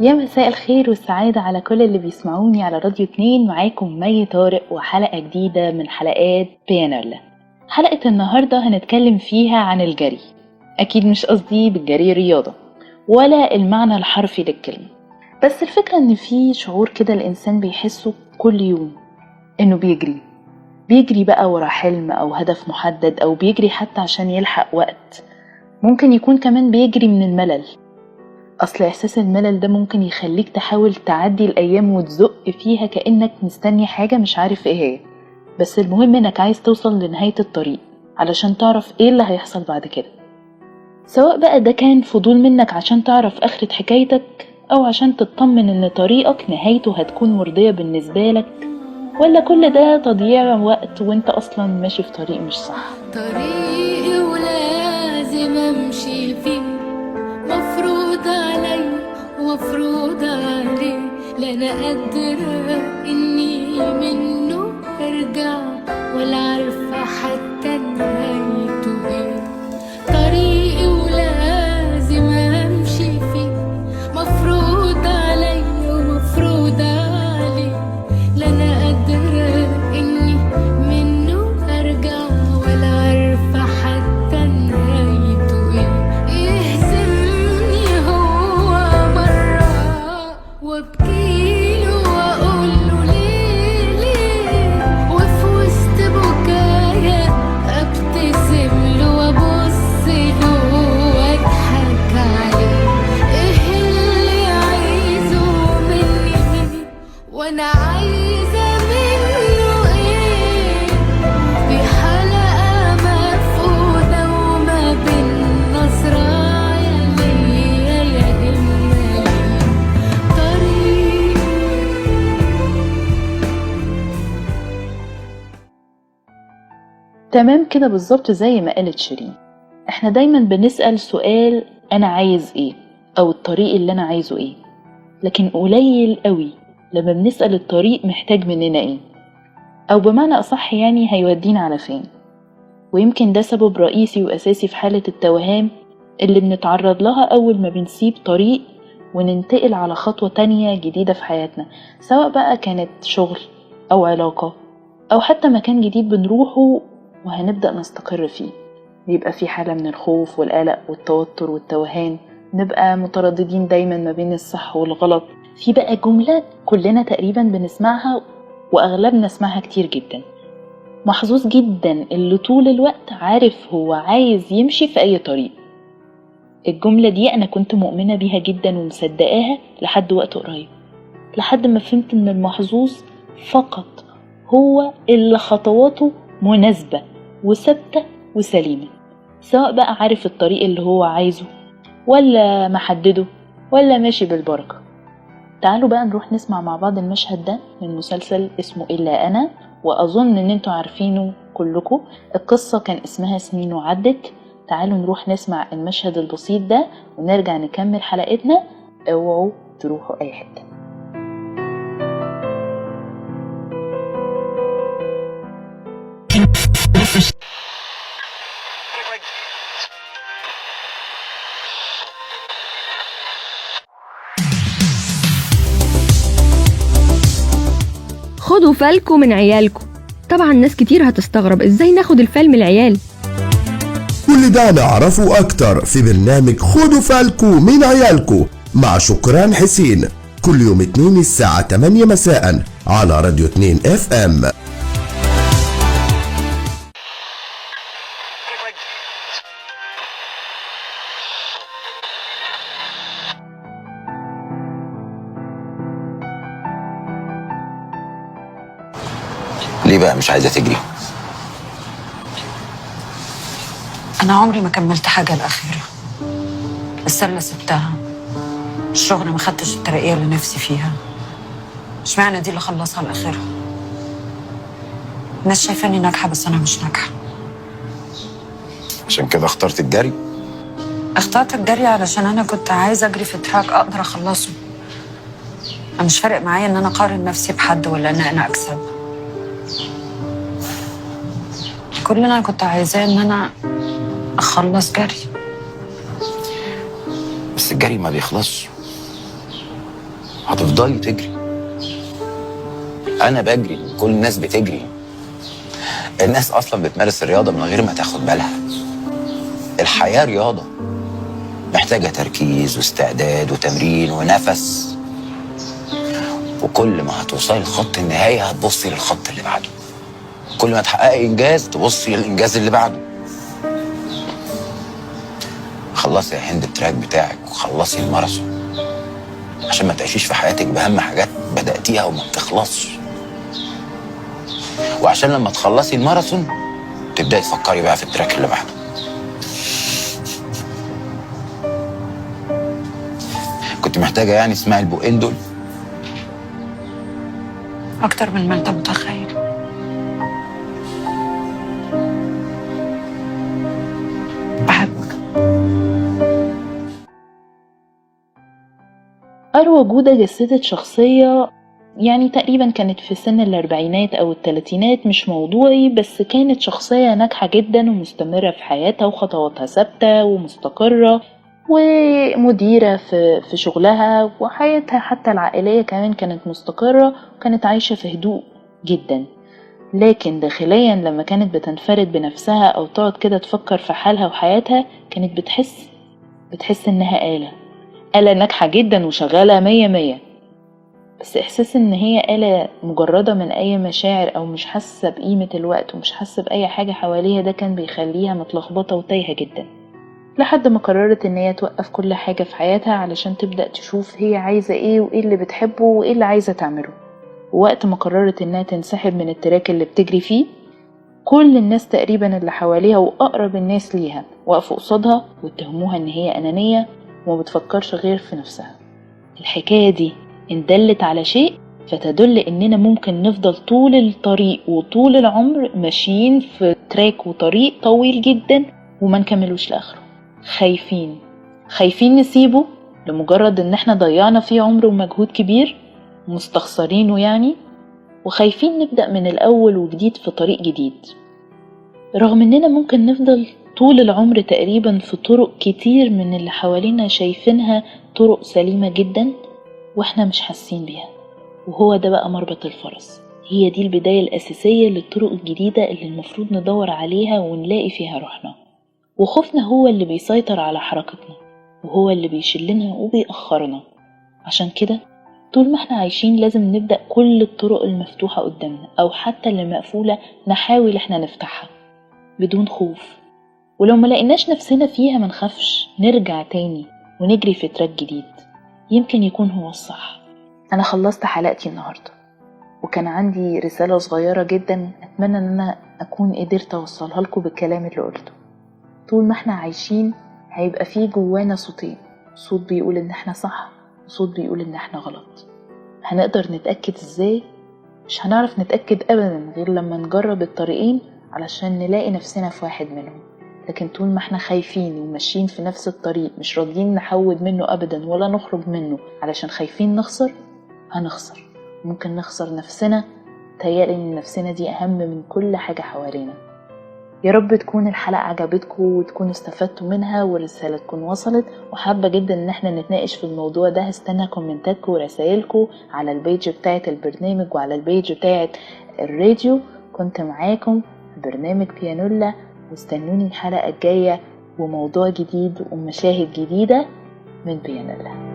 يا مساء الخير والسعادة على كل اللي بيسمعوني على راديو 2. معاكم مي طارق وحلقة جديدة من حلقات بيانرلا. حلقة النهاردة هنتكلم فيها عن الجري. أكيد مش قصدي بالجري رياضة ولا المعنى الحرفي للكلمة، بس الفكرة ان في شعور كده الإنسان بيحسه كل يوم انه بيجري بقى ورا حلم أو هدف محدد، أو بيجري حتى عشان يلحق وقت. ممكن يكون كمان بيجري من الملل. أصل إحساس الملل ده ممكن يخليك تحاول تعدي الأيام وتزق فيها كأنك مستني حاجة مش عارف إيه هي، بس المهم إنك عايز توصل لنهاية الطريق علشان تعرف إيه اللي هيحصل بعد كده، سواء بقى ده كان فضول منك عشان تعرف آخرة حكايتك، أو عشان تطمن إن طريقك نهايته هتكون مرضية بالنسبة لك، ولا كل ده تضييع وقت وإنت أصلا ماشي في طريق مش صح. طريقي ولازم أمشي فيه، مفروض علي ومفروض عليه، لا أنا قادرة إني منه أرجع ولا عارفة حتى نهايته إيه. طريقي ولازم أمشي فيه، مفروض علي ومفروض عليه، لا أنا قادرة إني منه أرجع ولا عارفة حتى نهايته إيه. يهزمني هو مرة وابكيله وأقوله ليه ليه، وفي وسط بكايا أبتسم له وأبص له وأضحك عليه. إيه اللي عايزه مني وأنا عايزة منه إيه؟ في حلقة مفقودة وما بين نصرايا ليا يا إما ليه طريق. تمام كده بالظبط زي ما قالت شيرين. احنا دايما بنسأل سؤال أنا عايز إيه، أو الطريق اللي أنا عايزه إيه، لكن قليل قوي لما بنسأل الطريق محتاج مننا إيه، أو بمعنى أصح يعني هيودينا على فين. ويمكن ده سبب رئيسي وأساسي في حالة التوهان اللي بنتعرض لها أول ما بنسيب طريق وننتقل على خطوة تانية جديدة في حياتنا، سواء بقى كانت شغل أو علاقة أو حتى مكان جديد بنروحه وهنبدأ نستقر فيه. بيبقى في حالة من الخوف والقلق والتوتر والتوهان، نبقى مترددين دايما ما بين الصح والغلط. في بقى جملة كلنا تقريبا بنسمعها وأغلبنا اسمعها كتير جدا: محظوظ جدا اللي طول الوقت عارف هو عايز يمشي في أي طريق. الجملة دي أنا كنت مؤمنة بيها جدا ومصدقاها لحد وقت قريب، لحد ما فهمت إن المحظوظ فقط هو اللي خطواته مناسبة وثابتة وسليمة، سواء بقى عارف الطريق اللي هو عايزه ولا محدده ولا ماشي بالبركة. تعالوا بقى نروح نسمع مع بعض المشهد ده من مسلسل اسمه إلا أنا، وأظن إن انتوا عارفينه كلكم. القصة كان اسمها سنين وعدت. تعالوا نروح نسمع المشهد البسيط ده ونرجع نكمل حلقتنا. اوعوا تروحوا أي حتة. خدوا فالكم من عيالكم. طبعا ناس كتير هتستغرب ازاي ناخد الفال من العيال. كل ده نعرفه أكتر في برنامج خدوا فالكو من عيالكو مع شكران حسين، كل يوم اثنين الساعة 8 مساء على راديو 2 FM. ليه بقى مش عايزة تجري؟ أنا عمري ما كملت حاجة الأخيرة، السلة سبتها، الشغل ما خدتش الترقية اللي نفسي فيها. اشمعنى دي اللي خلصها الأخيرة؟ الناس شايفاني ناجحة بس أنا مش ناجحة. عشان كده اخترت الجري؟ اخترت الجري علشان أنا كنت عايزة أجري في تراك أقدر أخلصه. أنا مش فارق معايا إن أنا أقارن نفسي بحد ولا إن أنا أكسب. كل اللي أنا كنت عايزاه إن أنا أخلص جري. بس الجري ما بيخلصش. هتفضلي تجري. انا بجري، كل الناس بتجري. الناس اصلا بتمارس الرياضه من غير ما تاخد بالها. الحياه رياضه محتاجه تركيز واستعداد وتمرين ونفس، وكل ما هتوصلي لخط النهايه هتبصي للخط اللي بعده. كل ما تحققي انجاز تبصي للانجاز اللي بعده. خلصي يا هند التراك بتاعك وخلصي الماراثون، عشان ما تعيشيش في حياتك بهم حاجات بدأتيها وما بتخلصش. وعشان لما تخلصي الماراثون تبدأي تفكري بقى في التراك اللي بعده. كنت محتاجة يعني اسمعي البقين دول؟ اكتر من ما انت متخيل. بحبك. أروى جودة جسدت شخصية يعني تقريبا كانت في سن الأربعينات أو الثلاثينات، مش موضوعي، بس كانت شخصية ناجحة جدا ومستمرة في حياتها وخطواتها ثابتة ومستقرة ومديرة في شغلها، وحياتها حتى العائلية كمان كانت مستقرة وكانت عايشة في هدوء جدا. لكن داخليا لما كانت بتنفرد بنفسها أو تقعد كده تفكر في حالها وحياتها كانت بتحس إنها آلة ناجحة جدا وشغالة 100، بس إحساس إن هي آلة مجردة من أي مشاعر أو مش حاسة بقيمة الوقت ومش حاسة بأي حاجة حواليها، ده كان بيخليها متلخبطة وتايهة جدا، لحد ما قررت إن هي توقف كل حاجة في حياتها علشان تبدأ تشوف هي عايزة إيه وإيه اللي بتحبه وإيه اللي عايزة تعمله. ووقت ما قررت إنها تنسحب من التراك اللي بتجري فيه، كل الناس تقريبا اللي حواليها وأقرب الناس ليها وقفوا قصادها واتهموها إن هي أنانية وما بتفكرش غير في نفسها. الحكاية دي إن دلت على شيء فتدل إننا ممكن نفضل طول الطريق وطول العمر ماشيين في تراك وطريق طويل جدا وما نكملوش لآخره، خايفين نسيبه لمجرد إن احنا ضيعنا فيه عمر ومجهود كبير مستخسرينه يعني، وخايفين نبدأ من الأول وجديد في طريق جديد، رغم إننا ممكن نفضل طول العمر تقريبا في طرق كتير من اللي حوالينا شايفينها طرق سليمة جدا واحنا مش حاسين بيها. وهو ده بقى مربط الفرس، هي دي البداية الأساسية للطرق الجديدة اللي المفروض ندور عليها ونلاقي فيها روحنا. وخوفنا هو اللي بيسيطر على حركتنا وهو اللي بيشلنا وبيأخرنا. عشان كده طول ما احنا عايشين لازم نبدأ كل الطرق المفتوحة قدامنا أو حتى اللي مقفولة نحاول احنا نفتحها بدون خوف، ولو ما لقيناش نفسنا فيها منخافش، نرجع تاني ونجري في تراك جديد يمكن يكون هو الصح. أنا خلصت حلقتي النهاردة وكان عندي رسالة صغيرة جدا أتمنى أن أنا أكون قدرت أوصلها لكم بالكلام اللي قلته. طول ما احنا عايشين هيبقى فيه جوانا صوتين، صوت بيقول إن احنا صح وصوت بيقول إن احنا غلط. هنقدر نتأكد إزاي؟ مش هنعرف نتأكد أبدا غير لما نجرب الطريقين علشان نلاقي نفسنا في واحد منهم. لكن طول ما احنا خايفين وماشيين في نفس الطريق مش راضيين نحود منه أبدا ولا نخرج منه علشان خايفين نخسر، هنخسر، ممكن نخسر نفسنا. تهيألي ان نفسنا دي أهم من كل حاجة حوالينا. يا رب تكون الحلقة عجبتكم وتكونوا استفدتوا منها والرسالة تكون وصلت، وحابة جدا ان احنا نتناقش في الموضوع ده. هستنى كومنتاتكم ورسائلكم على البيج بتاعة البرنامج وعلى البيج بتاعة الراديو. كنت معاكم في برنامج بيانولا، واستنوني الحلقة الجاية وموضوع جديد ومشاهد جديدة من بيانولا.